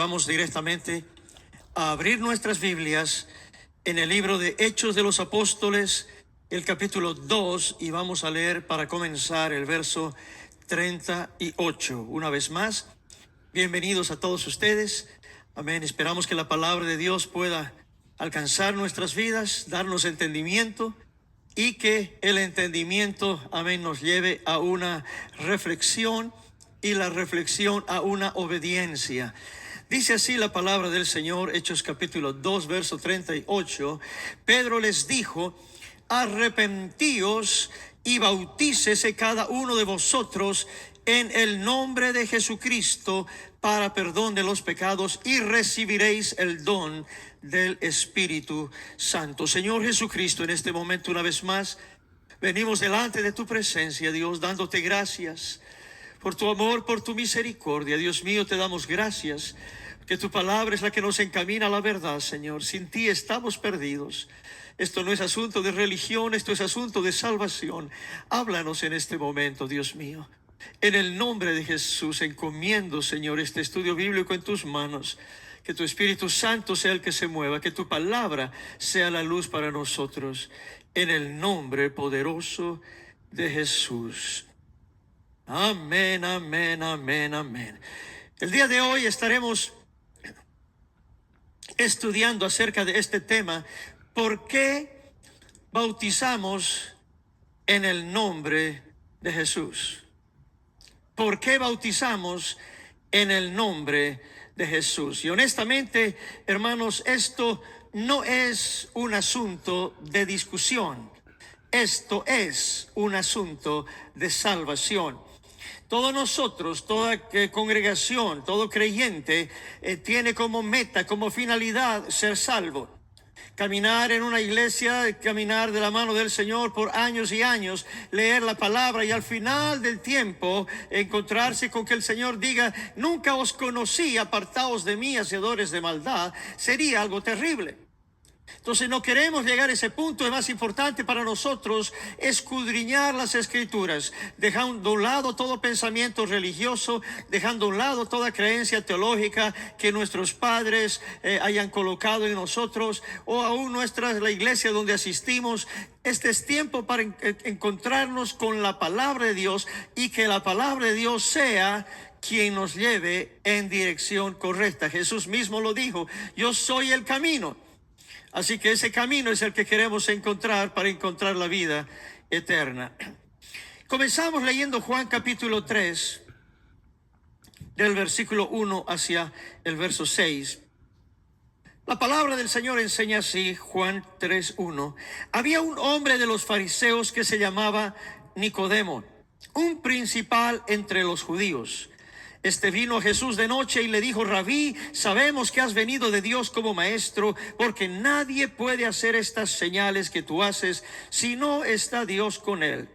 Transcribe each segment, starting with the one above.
Vamos directamente a abrir nuestras Biblias en el libro de Hechos de los Apóstoles, el capítulo 2, y vamos a leer para comenzar el verso 38. Una vez más, bienvenidos a todos ustedes. Amén. Esperamos que la palabra de Dios pueda alcanzar nuestras vidas, darnos entendimiento, y que el entendimiento, amén, nos lleve a una reflexión y la reflexión a una obediencia. Dice así la palabra del Señor, Hechos capítulo 2, verso 38. Pedro les dijo: arrepentíos y bautícese cada uno de vosotros en el nombre de Jesucristo para perdón de los pecados, y recibiréis el don del Espíritu Santo. Señor Jesucristo, en este momento una vez más venimos delante de tu presencia, Dios, dándote gracias por tu amor, por tu misericordia. Dios mío, te damos gracias, que tu palabra es la que nos encamina a la verdad, Señor. Sin ti estamos perdidos. Esto no es asunto de religión, esto es asunto de salvación. Háblanos en este momento, Dios mío. En el nombre de Jesús encomiendo, Señor, este estudio bíblico en tus manos. Que tu Espíritu Santo sea el que se mueva, que tu palabra sea la luz para nosotros. En el nombre poderoso de Jesús. Amén, amén, amén, amén. El día de hoy estaremos estudiando acerca de este tema: ¿por qué bautizamos en el nombre de Jesús? ¿Por qué bautizamos en el nombre de Jesús? Y honestamente, hermanos, esto no es un asunto de discusión. Esto es un asunto de salvación. Todos nosotros, toda congregación, todo creyente tiene como meta, como finalidad ser salvo. Caminar en una iglesia, caminar de la mano del Señor por años y años, leer la palabra y al final del tiempo encontrarse con que el Señor diga: nunca os conocí, apartaos de mí, hacedores de maldad, sería algo terrible. Entonces no queremos llegar a ese punto. Es más importante para nosotros escudriñar las Escrituras, dejando a un lado todo pensamiento religioso, dejando a un lado toda creencia teológica que nuestros padres hayan colocado en nosotros, o aún la iglesia donde asistimos. Este es tiempo para encontrarnos con la palabra de Dios, y que la palabra de Dios sea quien nos lleve en dirección correcta. Jesús mismo lo dijo: yo soy el camino. Así que ese camino es el que queremos encontrar para encontrar la vida eterna. Comenzamos leyendo Juan capítulo 3, del versículo 1 hacia el verso 6. La palabra del Señor enseña así, Juan 3:1. Había un hombre de los fariseos que se llamaba Nicodemo, un principal entre los judíos. Este vino a Jesús de noche y le dijo: Rabí, sabemos que has venido de Dios como maestro, porque nadie puede hacer estas señales que tú haces si no está Dios con él.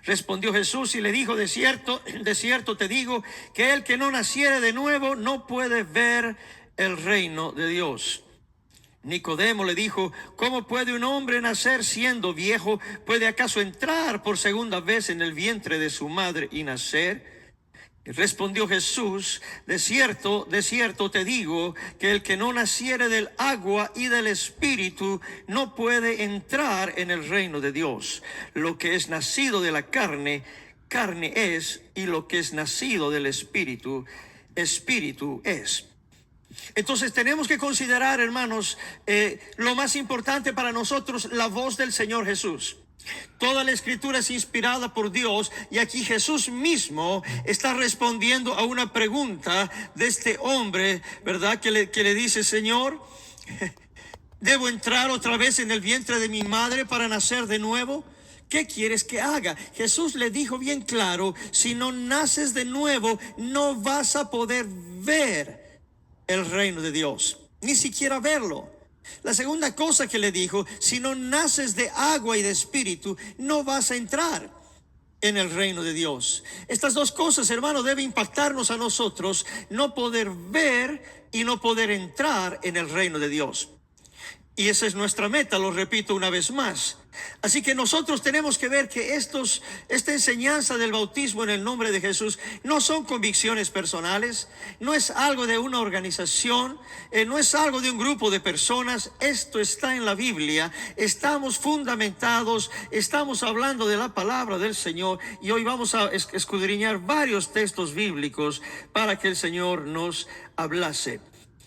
Respondió Jesús y le dijo: de cierto te digo, que el que no naciere de nuevo no puede ver el reino de Dios. Nicodemo le dijo: ¿cómo puede un hombre nacer siendo viejo? ¿Puede acaso entrar por segunda vez en el vientre de su madre y nacer? Y respondió Jesús: de cierto te digo, que el que no naciere del agua y del Espíritu no puede entrar en el reino de Dios. Lo que es nacido de la carne, carne es, y lo que es nacido del Espíritu, Espíritu es. Entonces tenemos que considerar, hermanos, lo más importante para nosotros: la voz del Señor Jesús. Toda la Escritura es inspirada por Dios, y aquí Jesús mismo está respondiendo a una pregunta de este hombre, ¿verdad? Que le dice: Señor, ¿debo entrar otra vez en el vientre de mi madre para nacer de nuevo? ¿Qué quieres que haga? Jesús le dijo bien claro: si no naces de nuevo, no vas a poder ver el reino de Dios, ni siquiera verlo. La segunda cosa que le dijo: si no naces de agua y de Espíritu, no vas a entrar en el reino de Dios. Estas dos cosas, hermano, deben impactarnos a nosotros: no poder ver y no poder entrar en el reino de Dios. Y esa es nuestra meta, lo repito una vez más: Así que nosotros tenemos que ver que esta enseñanza del bautismo en el nombre de Jesús no son convicciones personales, no es algo de una organización, no es algo de un grupo de personas. Esto está en la Biblia, estamos fundamentados, estamos hablando de la palabra del Señor, y hoy vamos a escudriñar varios textos bíblicos para que el Señor nos hablase.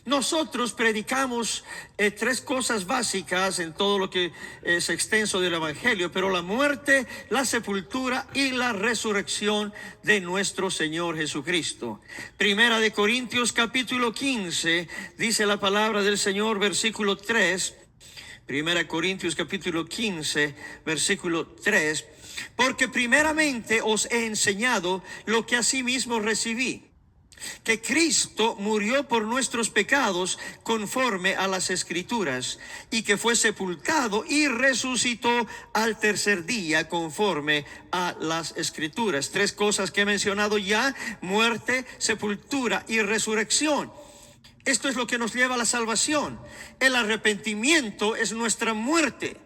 Nosotros predicamos tres cosas básicas en todo lo que es extenso del Evangelio, pero la muerte, la sepultura y la resurrección de nuestro Señor Jesucristo. Primera de Corintios capítulo 15, dice la palabra del Señor, versículo 3. Primera de Corintios capítulo 15, versículo 3. Porque primeramente os he enseñado lo que asimismo recibí, que Cristo murió por nuestros pecados conforme a las Escrituras, y que fue sepultado y resucitó al tercer día conforme a las Escrituras. Tres cosas que he mencionado ya: muerte, sepultura y resurrección. Esto es lo que nos lleva a la salvación. El arrepentimiento es nuestra muerte.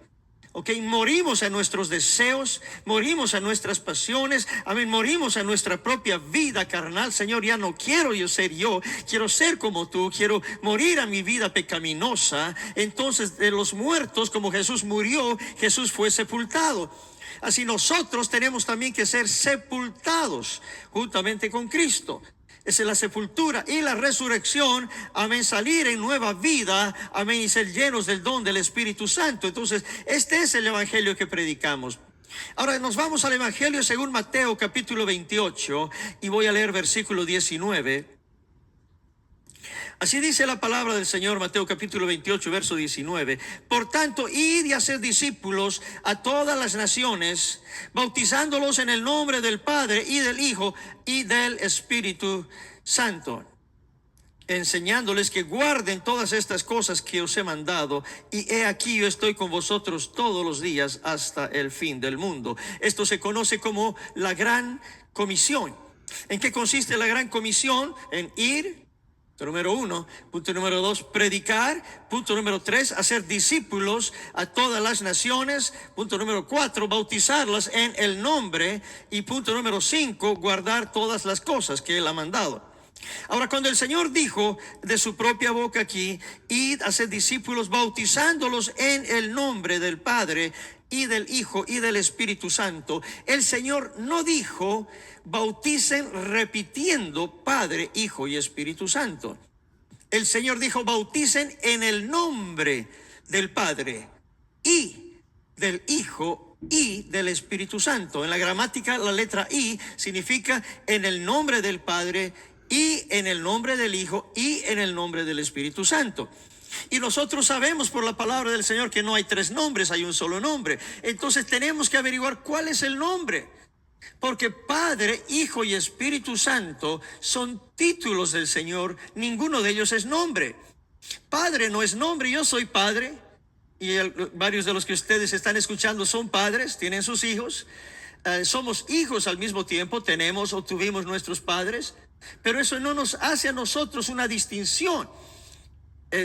Morimos a nuestros deseos, morimos a nuestras pasiones, amén, morimos a nuestra propia vida carnal. Señor, ya no quiero yo ser yo, quiero ser como tú, quiero morir a mi vida pecaminosa. Entonces, de los muertos, como Jesús murió, Jesús fue sepultado. Así nosotros tenemos también que ser sepultados juntamente con Cristo. Es la sepultura y la resurrección, amén, salir en nueva vida, amén, y ser llenos del don del Espíritu Santo. Entonces, este es el evangelio que predicamos. Ahora nos vamos al evangelio según Mateo capítulo 28, y voy a leer versículo 19. Así dice la palabra del Señor, Mateo capítulo 28, verso 19. Por tanto, id y haced discípulos a todas las naciones, bautizándolos en el nombre del Padre y del Hijo y del Espíritu Santo, enseñándoles que guarden todas estas cosas que os he mandado, y he aquí yo estoy con vosotros todos los días hasta el fin del mundo. Esto se conoce como la Gran Comisión. ¿En qué consiste la Gran Comisión? En ir, punto número 1. Punto número 2, predicar. Punto número 3, hacer discípulos a todas las naciones. Punto número 4, bautizarlas en el nombre. Y punto número 5, guardar todas las cosas que Él ha mandado. Ahora, cuando el Señor dijo de su propia boca aquí, id a ser discípulos, bautizándolos en el nombre del Padre y del Hijo y del Espíritu Santo, el Señor no dijo bauticen repitiendo Padre, Hijo y Espíritu Santo. El Señor dijo bauticen en el nombre del Padre y del Hijo y del Espíritu Santo. En la gramática, la letra I significa en el nombre del Padre y en el nombre del Hijo y en el nombre del Espíritu Santo. Y nosotros sabemos por la palabra del Señor que no hay tres nombres, hay un solo nombre. Entonces tenemos que averiguar cuál es el nombre, porque Padre, Hijo y Espíritu Santo son títulos del Señor, ninguno de ellos es nombre. Padre no es nombre, yo soy padre, y varios de los que ustedes están escuchando son padres, tienen sus hijos. Somos hijos al mismo tiempo, tenemos o tuvimos nuestros padres, pero eso no nos hace a nosotros una distinción,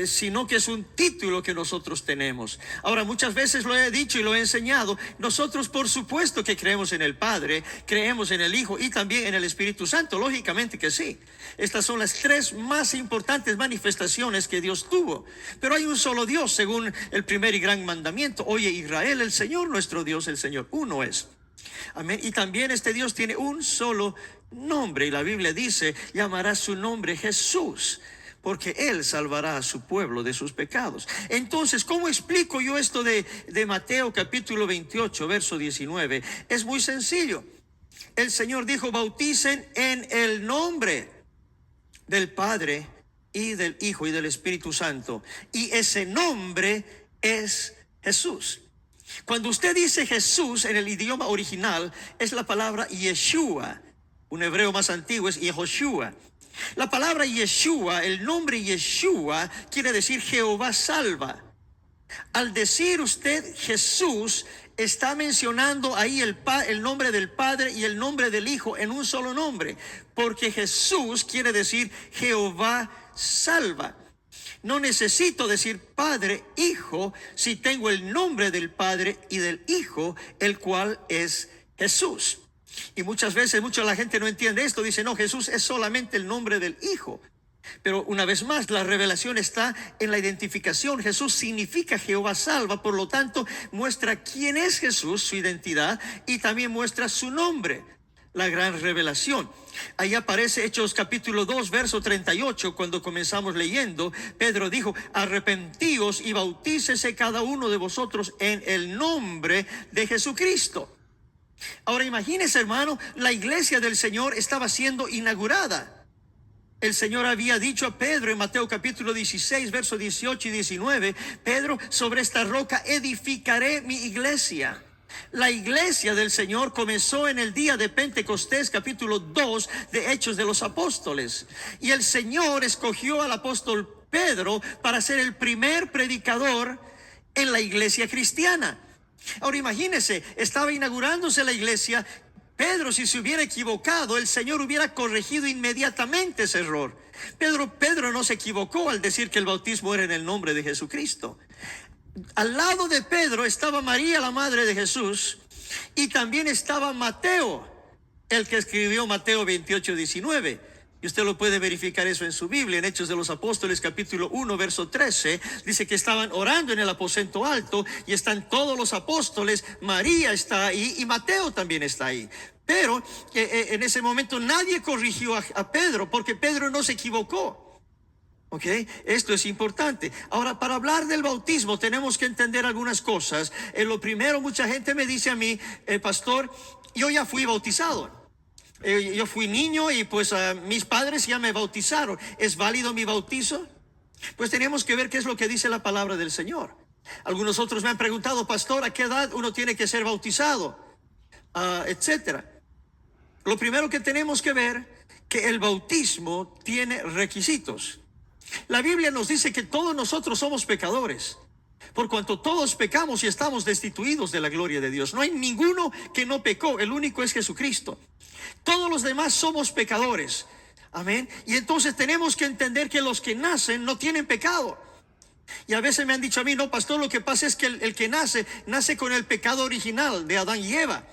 sino que es un título que nosotros tenemos. Ahora, muchas veces lo he dicho y lo he enseñado, nosotros por supuesto que creemos en el Padre, creemos en el Hijo y también en el Espíritu Santo, lógicamente que sí. Estas son las tres más importantes manifestaciones que Dios tuvo. Pero hay un solo Dios, según el primer y gran mandamiento. Oye, Israel, el Señor nuestro Dios, el Señor uno es. Amén. Y también este Dios tiene un solo nombre, y la Biblia dice, llamará su nombre Jesús, porque Él salvará a su pueblo de sus pecados. Entonces, ¿cómo explico yo esto de Mateo capítulo 28, verso 19? Es muy sencillo. El Señor dijo, bauticen en el nombre del Padre y del Hijo y del Espíritu Santo. Y ese nombre es Jesús. Cuando usted dice Jesús en el idioma original, es la palabra Yeshua. Un hebreo más antiguo es Yehoshua. La palabra Yeshua, el nombre Yeshua, quiere decir Jehová salva. Al decir usted Jesús, está mencionando ahí el nombre del Padre y el nombre del Hijo en un solo nombre, porque Jesús quiere decir Jehová salva. No necesito decir Padre, Hijo, si tengo el nombre del Padre y del Hijo, el cual es Jesús. Y muchas veces, mucha la gente no entiende esto, dice, no, Jesús es solamente el nombre del Hijo. Pero una vez más, la revelación está en la identificación. Jesús significa Jehová salva, por lo tanto, muestra quién es Jesús, su identidad, y también muestra su nombre, la gran revelación. Ahí aparece Hechos capítulo 2, verso 38, cuando comenzamos leyendo, Pedro dijo, arrepentíos y bautícese cada uno de vosotros en el nombre de Jesucristo. Ahora imagínese, hermano, la iglesia del Señor estaba siendo inaugurada. El Señor había dicho a Pedro en Mateo capítulo 16, versos 18 y 19, Pedro, sobre esta roca edificaré mi iglesia. La iglesia del Señor comenzó en el día de Pentecostés, capítulo 2 de Hechos de los Apóstoles. Y el Señor escogió al apóstol Pedro para ser el primer predicador en la iglesia cristiana. Ahora imagínense, estaba inaugurándose la iglesia. Pedro, si se hubiera equivocado, el Señor hubiera corregido inmediatamente ese error. Pedro no se equivocó al decir que el bautismo era en el nombre de Jesucristo. Al lado de Pedro estaba María, la madre de Jesús, y también estaba Mateo, el que escribió Mateo 28, 19. Y usted lo puede verificar eso en su Biblia, en Hechos de los Apóstoles, capítulo 1, verso 13. Dice que estaban orando en el aposento alto y están todos los apóstoles. María está ahí y Mateo también está ahí. Pero en ese momento nadie corrigió a Pedro, porque Pedro no se equivocó. ¿Ok? Esto es importante. Ahora, para hablar del bautismo tenemos que entender algunas cosas. Lo primero, mucha gente me dice a mí, pastor, yo ya fui bautizado. Yo fui niño y pues mis padres ya me bautizaron. ¿Es válido mi bautizo? Pues tenemos que ver qué es lo que dice la palabra del Señor. Algunos otros me han preguntado, pastor, ¿a qué edad uno tiene que ser bautizado? Etcétera. Lo primero que tenemos que ver, que el bautismo tiene requisitos. La Biblia nos dice que todos nosotros somos pecadores, por cuanto todos pecamos y estamos destituidos de la gloria de Dios. No hay ninguno que no pecó, el único es Jesucristo. Todos los demás somos pecadores. Amén. Y entonces tenemos que entender que los que nacen no tienen pecado. Y a veces me han dicho a mí, no, pastor, lo que pasa es que el que nace con el pecado original de Adán y Eva.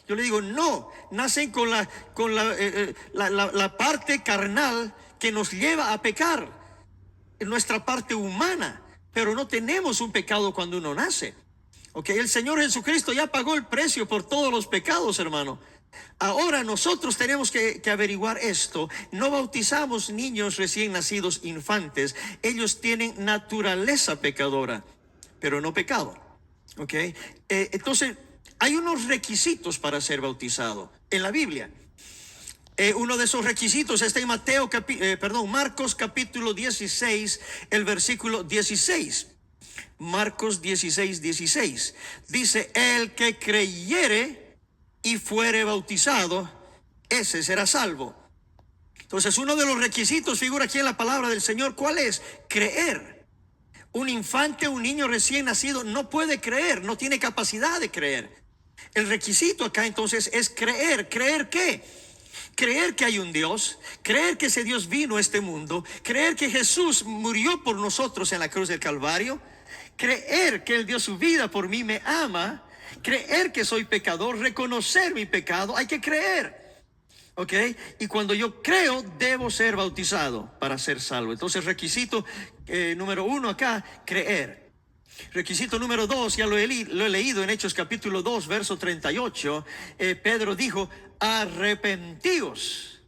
Yo le digo, no, nacen con la parte carnal que nos lleva a pecar, en nuestra parte humana. Pero no tenemos un pecado cuando uno nace. Ok, el Señor Jesucristo ya pagó el precio por todos los pecados, hermano. Ahora nosotros tenemos que averiguar esto. No bautizamos niños recién nacidos, infantes. Ellos tienen naturaleza pecadora, pero no pecado. Ok, entonces hay unos requisitos para ser bautizado en la Biblia. Uno de esos requisitos está en Marcos capítulo 16, el versículo 16. Marcos 16, 16. Dice, el que creyere y fuere bautizado, ese será salvo. Entonces, uno de los requisitos figura aquí en la palabra del Señor. ¿Cuál es? Creer. Un infante, un niño recién nacido no puede creer, no tiene capacidad de creer. El requisito acá entonces es creer. ¿Creer qué? Creer que hay un Dios, creer que ese Dios vino a este mundo, creer que Jesús murió por nosotros en la cruz del Calvario, creer que Él dio su vida por mí, me ama, creer que soy pecador, reconocer mi pecado, hay que creer. ¿Ok? Y cuando yo creo, debo ser bautizado para ser salvo. Entonces, requisito número 1 acá, creer. Requisito número 2, ya lo he leído en Hechos capítulo 2, verso 38. Pedro dijo, arrepentíos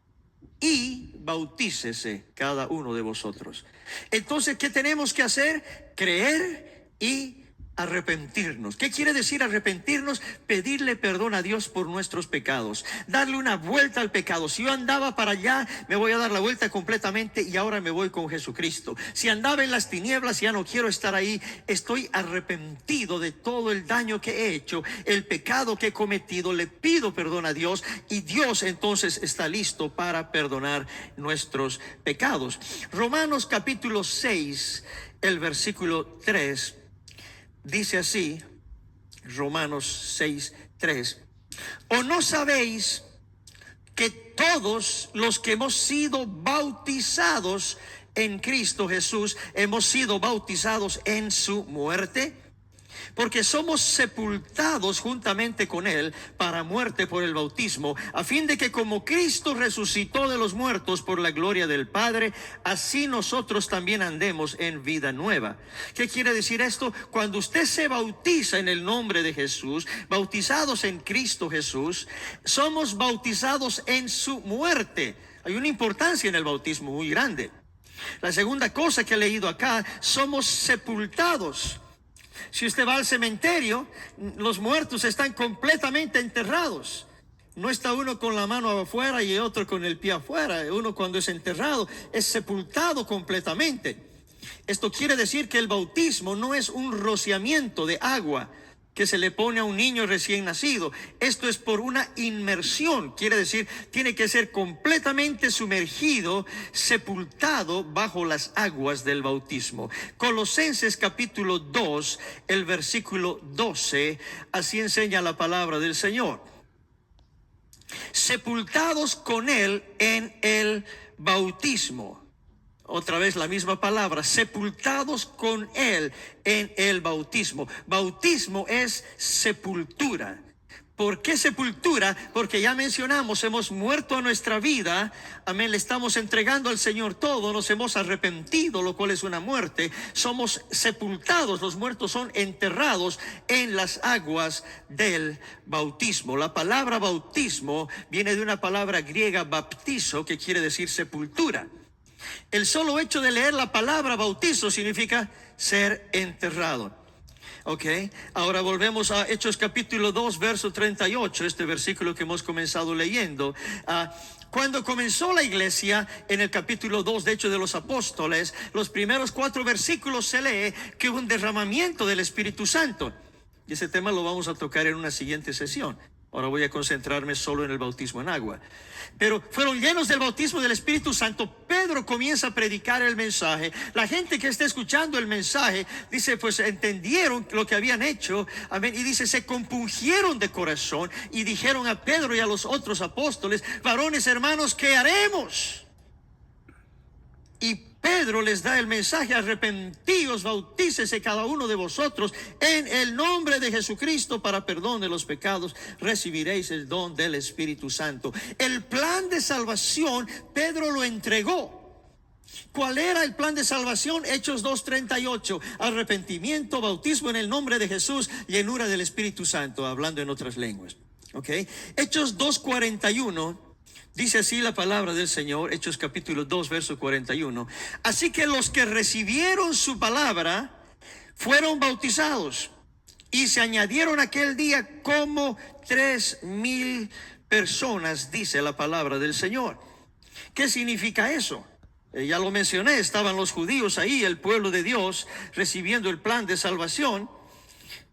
y bautícese cada uno de vosotros. Entonces, ¿qué tenemos que hacer? Creer y arrepentirnos. ¿Qué quiere decir arrepentirnos? Pedirle perdón a Dios por nuestros pecados, darle una vuelta al pecado. Si yo andaba para allá, me voy a dar la vuelta completamente y ahora me voy con Jesucristo. Si andaba en las tinieblas, ya no quiero estar ahí. Estoy arrepentido de todo el daño que he hecho, el pecado que he cometido. Le pido perdón a Dios y Dios entonces está listo para perdonar nuestros pecados. Romanos capítulo 6, el versículo 3. Dice así, Romanos 6, 3. ¿O no sabéis que todos los que hemos sido bautizados en Cristo Jesús, hemos sido bautizados en su muerte, porque somos sepultados juntamente con Él para muerte por el bautismo, a fin de que como Cristo resucitó de los muertos por la gloria del Padre, así nosotros también andemos en vida nueva. ¿Qué quiere decir esto? Cuando usted se bautiza en el nombre de Jesús, bautizados en Cristo Jesús, somos bautizados en su muerte. Hay una importancia en el bautismo muy grande. La segunda cosa que he leído acá, somos sepultados. Si usted va al cementerio, los muertos están completamente enterrados. No está uno con la mano afuera y otro con el pie afuera. Uno cuando es enterrado es sepultado completamente. Esto quiere decir que el bautismo no es un rociamiento de agua que se le pone a un niño recién nacido. Esto es por una inmersión, quiere decir, tiene que ser completamente sumergido, sepultado bajo las aguas del bautismo. Colosenses capítulo 2, el versículo 12, así enseña la palabra del Señor. Sepultados con Él en el bautismo. Otra vez la misma palabra, sepultados con Él en el bautismo. Bautismo es sepultura. ¿Por qué sepultura? Porque ya mencionamos, hemos muerto a nuestra vida, amén, le estamos entregando al Señor todo, nos hemos arrepentido, lo cual es una muerte. Somos sepultados, los muertos son enterrados en las aguas del bautismo. La palabra bautismo viene de una palabra griega baptizo, que quiere decir sepultura. El solo hecho de leer la palabra bautizo significa ser enterrado. Ok, ahora volvemos a Hechos capítulo 2, verso 38, este versículo que hemos comenzado leyendo. Cuando comenzó la iglesia, en el capítulo 2 de Hechos de los Apóstoles, los primeros 4 versículos se lee que hubo un derramamiento del Espíritu Santo. Y ese tema lo vamos a tocar en una siguiente sesión. Ahora voy a concentrarme solo en el bautismo en agua. Pero fueron llenos del bautismo del Espíritu Santo. Pedro comienza a predicar el mensaje. La gente que está escuchando el mensaje dice, pues entendieron lo que habían hecho. Amén. Y dice, se compungieron de corazón y dijeron a Pedro y a los otros apóstoles, varones hermanos, ¿qué haremos? Y Pedro les da el mensaje, arrepentíos, bautícese cada uno de vosotros en el nombre de Jesucristo para perdón de los pecados, recibiréis el don del Espíritu Santo. El plan de salvación, Pedro lo entregó. ¿Cuál era el plan de salvación? Hechos 2:38, arrepentimiento, bautismo en el nombre de Jesús, llenura del Espíritu Santo, hablando en otras lenguas. ¿Okay? Hechos 2:41. Dice así la palabra del Señor, Hechos capítulo 2, verso 41. Así que los que recibieron su palabra fueron bautizados y se añadieron aquel día como 3,000 personas, dice la palabra del Señor. ¿Qué significa eso? Ya lo mencioné, estaban los judíos ahí, el pueblo de Dios, recibiendo el plan de salvación.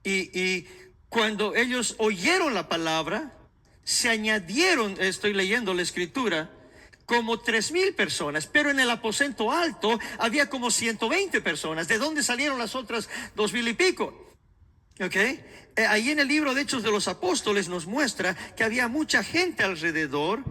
Y cuando ellos oyeron la palabra, se añadieron, estoy leyendo la escritura, como 3,000 personas, pero en el aposento alto había como 120 personas. ¿De dónde salieron las otras 2,000 y pico? Okay. Ahí en el libro de Hechos de los Apóstoles nos muestra que había mucha gente alrededor.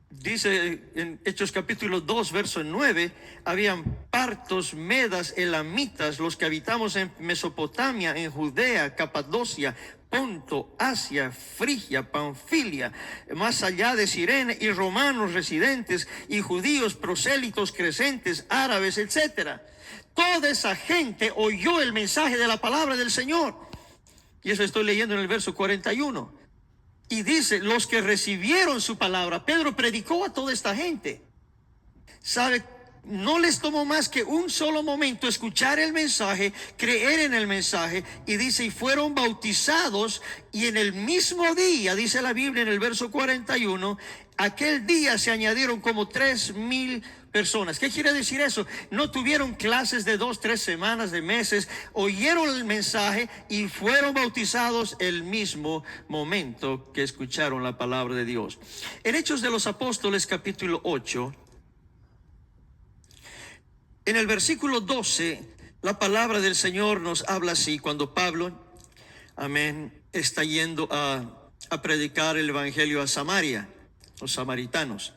Dice en Hechos capítulo 2, verso 9, habían partos, medas, elamitas, los que habitamos en Mesopotamia, en Judea, Capadocia, Ponto, Asia, Frigia, Panfilia, más allá de Cirene, y romanos residentes, y judíos prosélitos crecentes, árabes, etcétera. Toda esa gente oyó el mensaje de la palabra del Señor. Y eso estoy leyendo en el verso 41. Y dice, los que recibieron su palabra, Pedro predicó a toda esta gente. ¿Sabe? No les tomó más que un solo momento escuchar el mensaje, creer en el mensaje, y dice, y fueron bautizados, y en el mismo día, dice la Biblia en el verso 41, aquel día se añadieron como 3,000 personas. ¿Qué quiere decir eso? No tuvieron clases de 2, 3 semanas, de meses, oyeron el mensaje y fueron bautizados el mismo momento que escucharon la palabra de Dios. En Hechos de los Apóstoles capítulo 8, en el versículo 12, la palabra del Señor nos habla así, cuando Pablo, amén, está yendo a predicar el evangelio a Samaria, los samaritanos.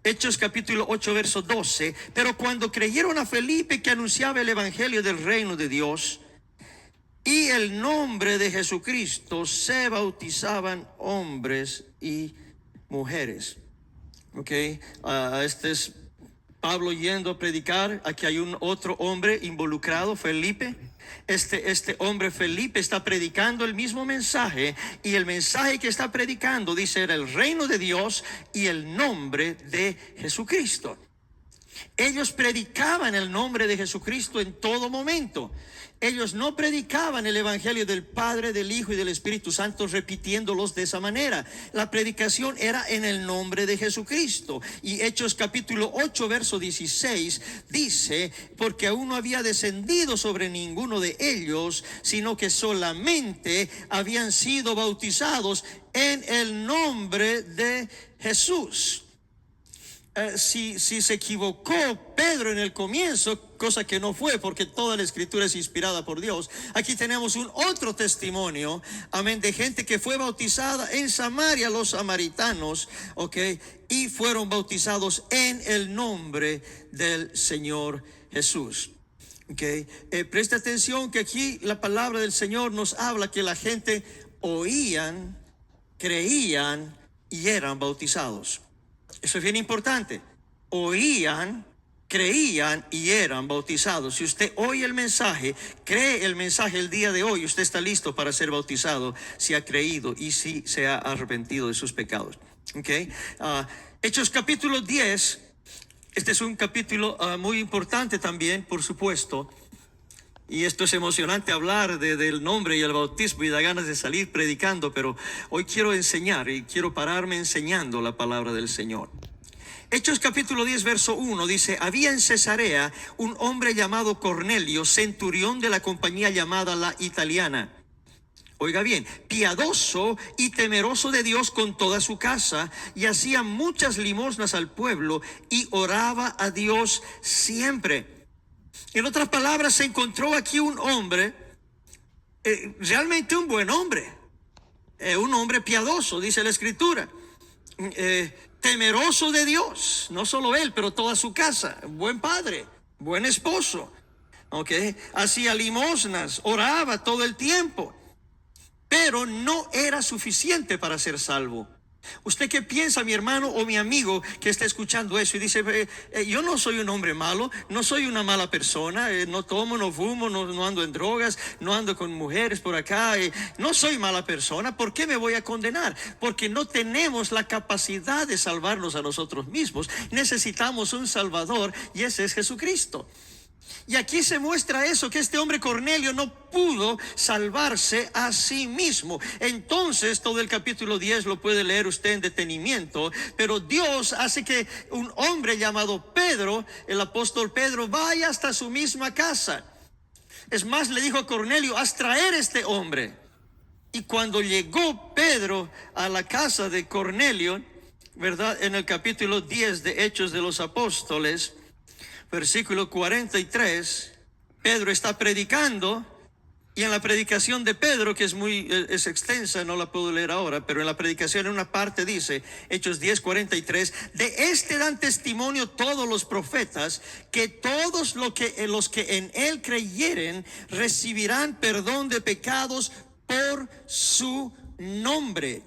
Hechos capítulo 8, verso 12. Pero cuando creyeron a Felipe, que anunciaba el evangelio del reino de Dios y el nombre de Jesucristo, se bautizaban hombres y mujeres. Este es Pablo yendo a predicar. Aquí hay un otro hombre involucrado, Felipe. Este hombre Felipe está predicando el mismo mensaje, y el mensaje que está predicando dice era el reino de Dios y el nombre de Jesucristo. Ellos predicaban el nombre de Jesucristo en todo momento. Ellos no predicaban el evangelio del Padre, del Hijo y del Espíritu Santo repitiéndolos de esa manera. La predicación era en el nombre de Jesucristo. Y Hechos capítulo 8 verso 16 dice: porque aún no había descendido sobre ninguno de ellos, sino que solamente habían sido bautizados en el nombre de Jesús. Si se equivocó Pedro en el comienzo, cosa que no fue, porque toda la escritura es inspirada por Dios, aquí tenemos un otro testimonio, amén, de gente que fue bautizada en Samaria, los samaritanos, y fueron bautizados en el nombre del Señor Jesús. Presta atención que aquí la palabra del Señor nos habla que la gente oían, creían y eran bautizados. Eso es bien importante. Oían, creían y eran bautizados. Si usted oye el mensaje, cree el mensaje el día de hoy, usted está listo para ser bautizado si ha creído y si se ha arrepentido de sus pecados. Hechos capítulo 10. Este es un capítulo muy importante también, por supuesto. Y esto es emocionante hablar del nombre y el bautismo, y da ganas de salir predicando, pero hoy quiero enseñar y quiero pararme enseñando la palabra del Señor. Hechos capítulo 10 verso 1 dice: había en Cesarea un hombre llamado Cornelio, centurión de la compañía llamada la Italiana. Oiga bien, piadoso y temeroso de Dios con toda su casa, y hacía muchas limosnas al pueblo y oraba a Dios siempre. En otras palabras, se encontró aquí un hombre, realmente un buen hombre, un hombre piadoso, dice la escritura, temeroso de Dios, no solo él, pero toda su casa, buen padre, buen esposo, hacía limosnas, oraba todo el tiempo, pero no era suficiente para ser salvo. ¿Usted qué piensa, mi hermano o mi amigo que está escuchando eso y dice: yo no soy un hombre malo, no soy una mala persona, no tomo, no fumo, no ando en drogas, no ando con mujeres por acá, no soy mala persona? ¿Por qué me voy a condenar? Porque no tenemos la capacidad de salvarnos a nosotros mismos. Necesitamos un Salvador, y ese es Jesucristo. Y aquí se muestra eso, que este hombre Cornelio no pudo salvarse a sí mismo. Entonces todo el capítulo 10 lo puede leer usted en detenimiento, pero Dios hace que un hombre llamado Pedro, el apóstol Pedro, vaya hasta su misma casa. Es más, le dijo a Cornelio: haz traer este hombre. Y cuando llegó Pedro a la casa de Cornelio, ¿verdad? En el capítulo 10 de Hechos de los Apóstoles, versículo 43, Pedro está predicando, y en la predicación de Pedro, que es extensa, no la puedo leer ahora, pero en la predicación en una parte dice, Hechos 10:43, de este dan testimonio todos los profetas, que todos los que en él creyeren recibirán perdón de pecados por su nombre.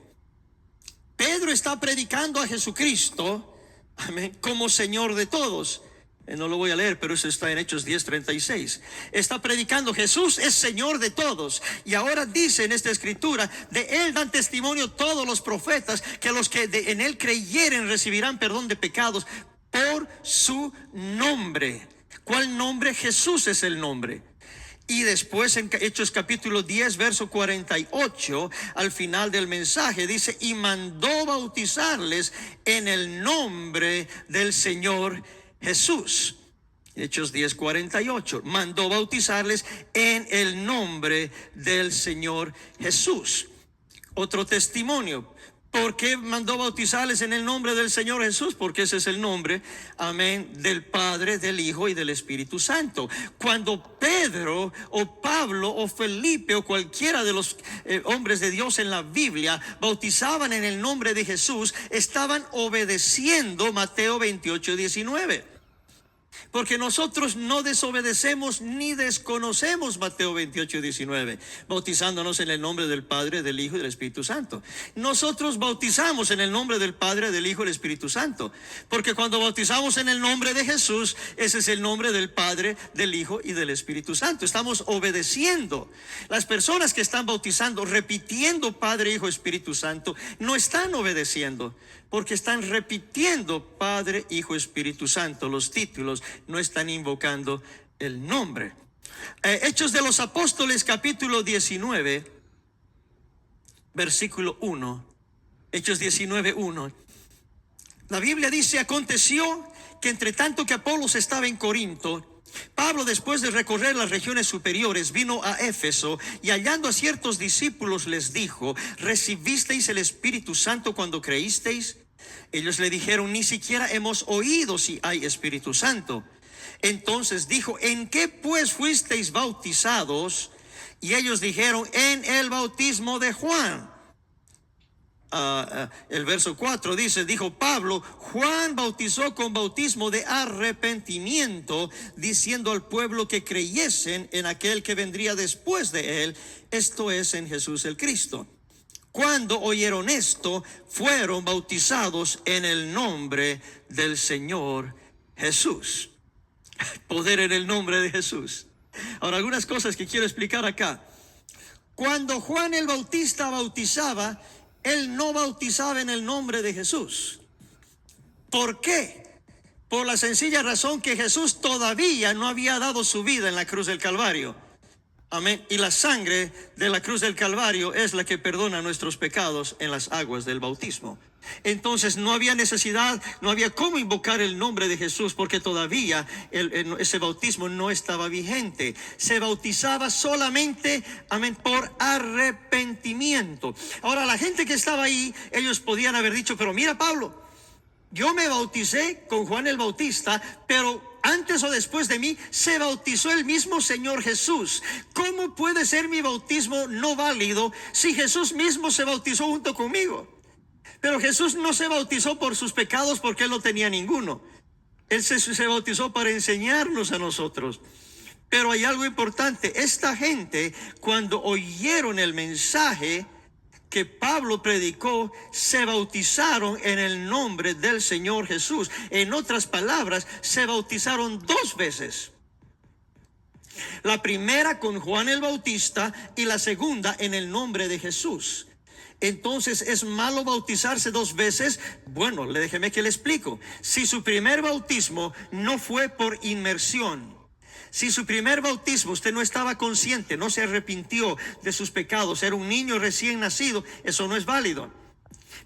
Pedro está predicando a Jesucristo, amén, como Señor de todos. No lo voy a leer, pero eso está en Hechos 10:36. Está predicando: Jesús es Señor de todos. Y ahora dice en esta escritura: de él dan testimonio todos los profetas, que los que en él creyeren recibirán perdón de pecados por su nombre. ¿Cuál nombre? Jesús es el nombre. Y después en Hechos capítulo 10 verso 48, al final del mensaje dice: y mandó bautizarles en el nombre del Señor Jesús. Hechos 10:48, mandó bautizarles en el nombre del Señor Jesús. Otro testimonio: ¿Por qué mandó bautizarles en el nombre del Señor Jesús? Porque ese es el nombre, amén, del Padre, del Hijo y del Espíritu Santo. Cuando Pedro o Pablo o Felipe o cualquiera de los hombres de Dios en la Biblia bautizaban en el nombre de Jesús, estaban obedeciendo Mateo 28:19. Porque nosotros no desobedecemos ni desconocemos Mateo 28:19, bautizándonos en el nombre del Padre, del Hijo y del Espíritu Santo. Nosotros bautizamos en el nombre del Padre, del Hijo y del Espíritu Santo. Porque cuando bautizamos en el nombre de Jesús, ese es el nombre del Padre, del Hijo y del Espíritu Santo. Estamos obedeciendo. Las personas que están bautizando, repitiendo Padre, Hijo, Espíritu Santo, no están obedeciendo. Porque están repitiendo Padre, Hijo, Espíritu Santo. Los títulos no están invocando el nombre. Hechos de los Apóstoles, capítulo 19, versículo 1. Hechos 19:1. La Biblia dice: aconteció que entre tanto que Apolos estaba en Corinto, Pablo, después de recorrer las regiones superiores, vino a Éfeso y hallando a ciertos discípulos les dijo: ¿recibisteis el Espíritu Santo cuando creísteis? Ellos le dijeron: ni siquiera hemos oído si hay Espíritu Santo. Entonces dijo: ¿en qué pues fuisteis bautizados? Y ellos dijeron: en el bautismo de Juan. El verso 4 dice: dijo Pablo: Juan bautizó con bautismo de arrepentimiento, diciendo al pueblo que creyesen en aquel que vendría después de él, esto es, en Jesús el Cristo. Cuando oyeron esto, fueron bautizados en el nombre del Señor Jesús. Poder en el nombre de Jesús. Ahora, algunas cosas que quiero explicar acá. Cuando Juan el Bautista bautizaba, él no bautizaba en el nombre de Jesús. ¿Por qué? Por la sencilla razón que Jesús todavía no había dado su vida en la cruz del Calvario. Amén. Y la sangre de la cruz del Calvario es la que perdona nuestros pecados en las aguas del bautismo. Entonces no había necesidad, no había cómo invocar el nombre de Jesús, porque todavía ese bautismo no estaba vigente. Se bautizaba solamente, amén, por arrepentimiento. Ahora, la gente que estaba ahí, ellos podían haber dicho: pero mira, Pablo, yo me bauticé con Juan el Bautista, pero antes o después de mí se bautizó el mismo Señor Jesús. ¿Cómo puede ser mi bautismo no válido si Jesús mismo se bautizó junto conmigo? Pero Jesús no se bautizó por sus pecados, porque él no tenía ninguno. Él se bautizó para enseñarnos a nosotros. Pero hay algo importante. Esta gente, cuando oyeron el mensaje que Pablo predicó, se bautizaron en el nombre del Señor Jesús. En otras palabras, se bautizaron 2 veces. La primera con Juan el Bautista y la segunda en el nombre de Jesús. Entonces, ¿es malo bautizarse 2 veces? Bueno, déjeme que le explico. Si su primer bautismo no fue por inmersión, si su primer bautismo usted no estaba consciente, no se arrepintió de sus pecados, era un niño recién nacido, eso no es válido.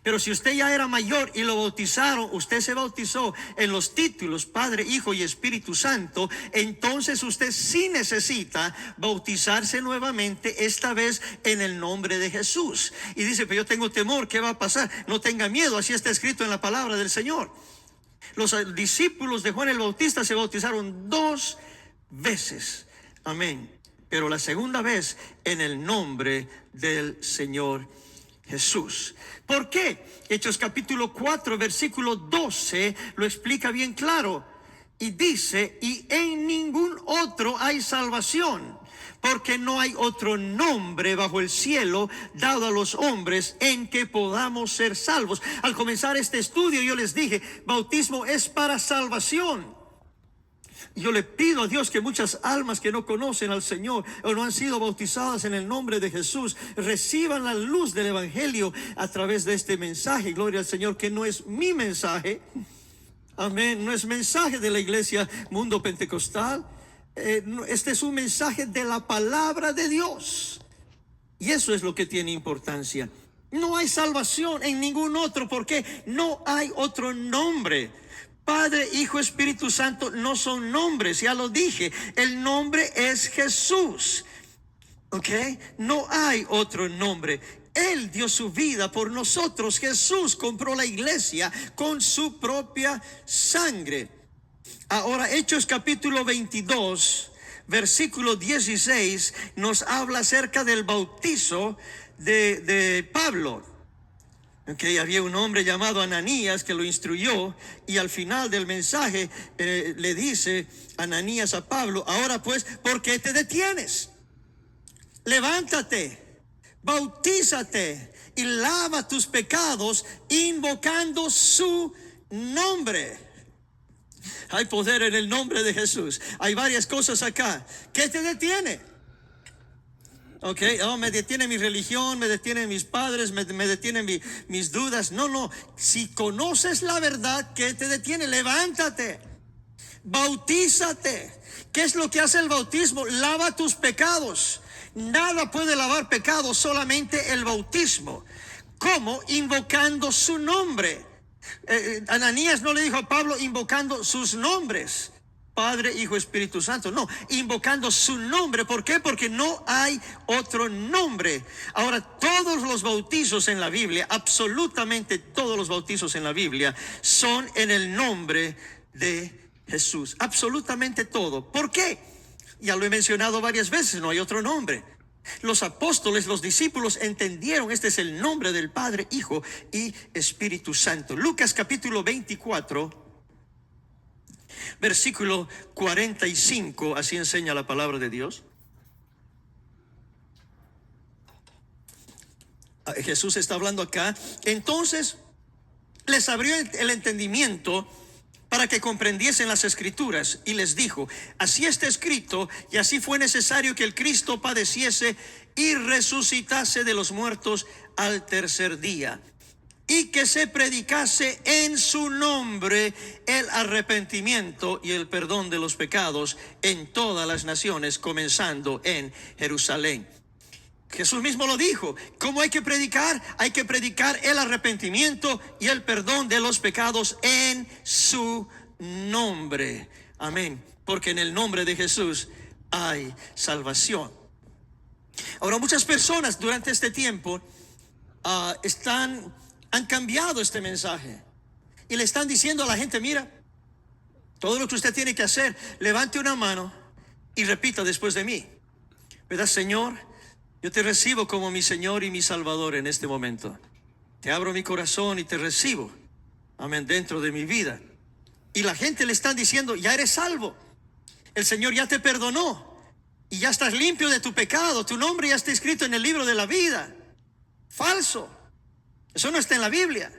Pero si usted ya era mayor y lo bautizaron, usted se bautizó en los títulos Padre, Hijo y Espíritu Santo, entonces usted sí necesita bautizarse nuevamente, esta vez en el nombre de Jesús. Y dice: pero yo tengo temor, ¿qué va a pasar? No tenga miedo, así está escrito en la palabra del Señor. Los discípulos de Juan el Bautista se bautizaron 2 veces. Amén. Pero la segunda vez en el nombre del Señor Jesús. ¿Por qué? Hechos capítulo 4, versículo 12 lo explica bien claro. Y dice: y en ningún otro hay salvación, porque no hay otro nombre bajo el cielo dado a los hombres en que podamos ser salvos. Al comenzar este estudio yo les dije: bautismo es para salvación. Yo le pido a Dios que muchas almas que no conocen al Señor o no han sido bautizadas en el nombre de Jesús reciban la luz del Evangelio a través de este mensaje. Gloria al Señor, que no es mi mensaje. Amén. No es mensaje de la iglesia Mundo Pentecostal. Este es un mensaje de la palabra de Dios. Y eso es lo que tiene importancia. No hay salvación en ningún otro, porque no hay otro nombre. Padre, Hijo, Espíritu Santo no son nombres, ya lo dije. El nombre es Jesús. ¿Ok? No hay otro nombre. Él dio su vida por nosotros. Jesús compró la iglesia con su propia sangre. Ahora, Hechos capítulo 22, versículo 16, nos habla acerca del bautizo de Pablo. Okay, había un hombre llamado Ananías que lo instruyó, y al final del mensaje le dice Ananías a Pablo: ahora pues, ¿por qué te detienes? Levántate, bautízate y lava tus pecados invocando su nombre. Hay poder en el nombre de Jesús. Hay varias cosas acá. ¿Qué te detiene? Ok, me detiene mi religión, me detienen mis padres, me detienen mis dudas. No, si conoces la verdad, ¿qué te detiene? Levántate, bautízate. ¿Qué es lo que hace el bautismo? Lava tus pecados. Nada puede lavar pecados, solamente el bautismo. ¿Cómo? Invocando su nombre. Ananías no le dijo a Pablo invocando sus nombres, Padre, Hijo, Espíritu Santo. No, invocando su nombre. ¿Por qué? Porque no hay otro nombre. Ahora, todos los bautizos en la Biblia, absolutamente todos los bautizos en la Biblia, son en el nombre de Jesús. Absolutamente todo. ¿Por qué? Ya lo he mencionado varias veces, no hay otro nombre. Los apóstoles, los discípulos entendieron: este es el nombre del Padre, Hijo y Espíritu Santo. Lucas capítulo 24, versículo 45, así enseña la palabra de Dios. Jesús está hablando acá. Entonces les abrió el entendimiento para que comprendiesen las Escrituras, y les dijo: así está escrito, y así fue necesario que el Cristo padeciese y resucitase de los muertos al tercer día, y que se predicase en su nombre el arrepentimiento y el perdón de los pecados en todas las naciones, comenzando en Jerusalén. Jesús mismo lo dijo. ¿Cómo hay que predicar? Hay que predicar el arrepentimiento y el perdón de los pecados en su nombre. Amén. Porque en el nombre de Jesús hay salvación. Ahora, muchas personas durante este tiempo han cambiado este mensaje y le están diciendo a la gente: mira, todo lo que usted tiene que hacer, levante una mano y repita después de mí, ¿verdad? Señor, yo te recibo como mi Señor y mi Salvador en este momento. Te abro mi corazón y te recibo, amén, dentro de mi vida. Y la gente le están diciendo: ya eres salvo, el Señor ya te perdonó y ya estás limpio de tu pecado, tu nombre ya está escrito en el libro de la vida. Falso. Eso no está en la Biblia.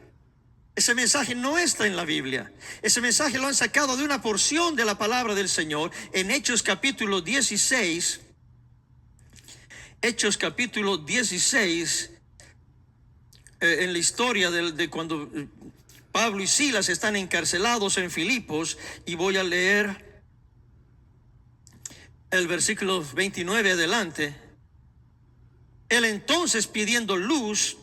Ese mensaje no está en la Biblia. Ese mensaje lo han sacado de una porción de la palabra del Señor en Hechos capítulo 16. Hechos capítulo 16, en la historia de cuando Pablo y Silas están encarcelados en Filipos, y voy a leer el versículo 29 adelante. Él entonces, pidiendo luz,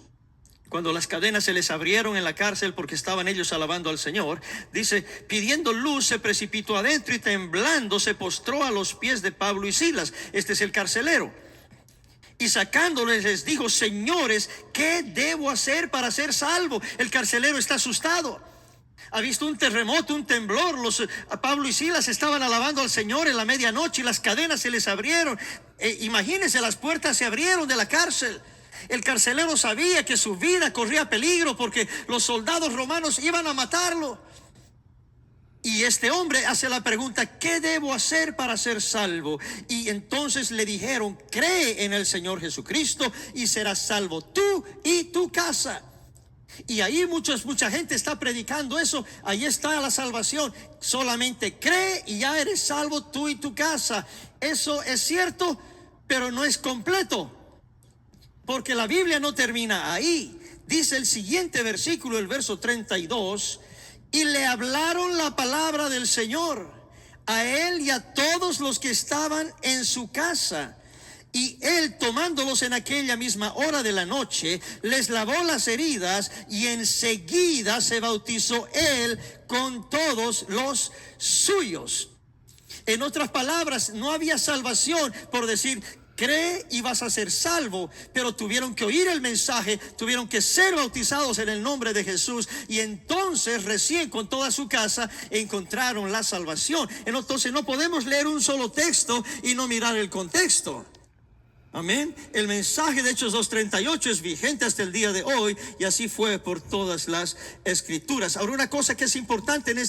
cuando las cadenas se les abrieron en la cárcel porque estaban ellos alabando al Señor, dice: pidiendo luz se precipitó adentro y temblando se postró a los pies de Pablo y Silas. Este es el carcelero. Y sacándoles les dijo: señores, ¿qué debo hacer para ser salvo? El carcelero está asustado. Ha visto un terremoto, un temblor. Pablo y Silas estaban alabando al Señor en la medianoche y las cadenas se les abrieron. Imagínense, las puertas se abrieron de la cárcel. El carcelero sabía que su vida corría peligro porque los soldados romanos iban a matarlo. Y este hombre hace la pregunta: ¿qué debo hacer para ser salvo? Y entonces le dijeron: cree en el Señor Jesucristo y serás salvo tú y tu casa. Y ahí mucha gente está predicando eso. Ahí está la salvación. Solamente cree y ya eres salvo tú y tu casa. Eso es cierto, pero no es completo, porque la Biblia no termina ahí. Dice el siguiente versículo, el verso 32: y le hablaron la palabra del Señor a él y a todos los que estaban en su casa. Y él, tomándolos en aquella misma hora de la noche, les lavó las heridas, y enseguida se bautizó él con todos los suyos. En otras palabras, no había salvación por decir: cree y vas a ser salvo, pero tuvieron que oír el mensaje, tuvieron que ser bautizados en el nombre de Jesús, y entonces recién con toda su casa encontraron la salvación. Entonces no podemos leer un solo texto y no mirar el contexto. Amén. El mensaje de Hechos 2:38 es vigente hasta el día de hoy, y así fue por todas las escrituras. Ahora, una cosa que es importante en este